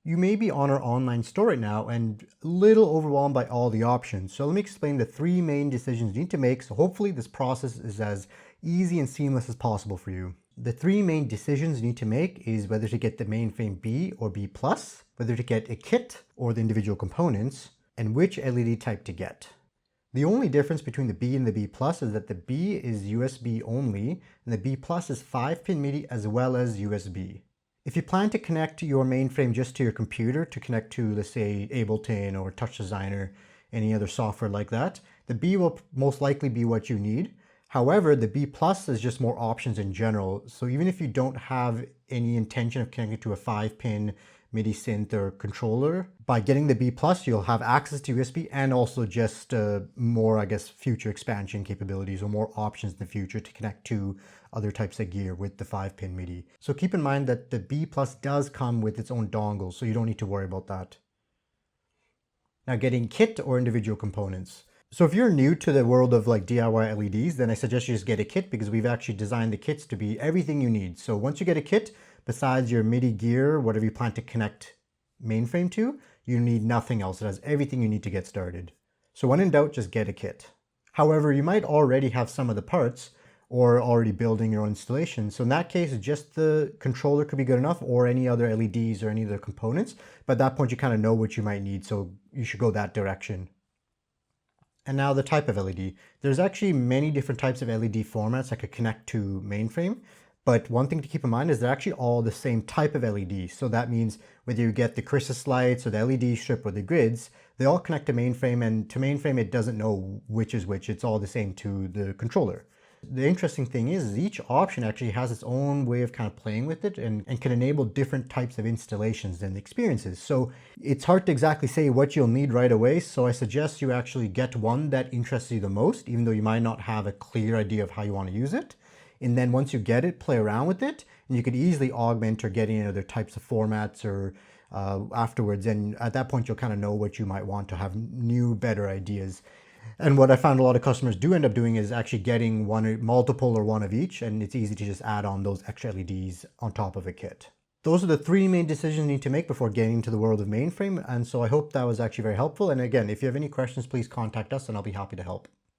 You may be on our online store right now and a little overwhelmed by all the options. So let me explain the three main decisions you need to make. So hopefully this process is as easy and seamless as possible for you. The three main decisions you need to make is whether to get the mainframe-B or B+, whether to get a kit or the individual components, and which LED type to get. The only difference between the B and the B+ is that the B is USB only, and the B+ is 5-pin MIDI as well as USB. If you plan to connect your mainframe just to your computer to connect to, let's say, Ableton or Touch Designer, any other software like that, the B will most likely be what you need. However, the B+ is just more options in general. So even if you don't have any intention of connecting to a 5-pin MIDI synth or controller, by getting the B+, you'll have access to USB and also just more, I guess, future expansion capabilities or more options in the future to connect to other types of gear with the 5-pin MIDI. So keep in mind that the B+ does come with its own dongle, so you don't need to worry about that. Now, getting kit or individual components. So if you're new to the world of like DIY LEDs, then I suggest you just get a kit because we've actually designed the kits to be everything you need. So once you get a kit, besides your MIDI gear, whatever you plan to connect mainframe to, you need nothing else. It has everything you need to get started. So when in doubt, just get a kit. However, you might already have some of the parts or already building your own installation. So in that case, just the controller could be good enough or any other LEDs or any other components. But at that point, you kind of know what you might need. So you should go that direction. And now the type of LED. There's actually many different types of LED formats that could connect to mainframe. But one thing to keep in mind is they're actually all the same type of LED. So that means whether you get the Christmas lights or the LED strip or the grids, they all connect to mainframe, and to mainframe it doesn't know which is which. It's all the same to the controller. The interesting thing is each option actually has its own way of kind of playing with it and can enable different types of installations and experiences. So it's hard to exactly say what you'll need right away. So I suggest you actually get one that interests you the most, even though you might not have a clear idea of how you want to use it. And then once you get it, play around with it, and you could easily augment or get in other types of formats or afterwards. And at that point, you'll kind of know what you might want to have new, better ideas. And what I found a lot of customers do end up doing is actually getting multiple or one of each, and it's easy to just add on those extra LEDs on top of a kit. Those are the three main decisions you need to make before getting into the world of mainframe. And so I hope that was actually very helpful. And again, if you have any questions, please contact us and I'll be happy to help.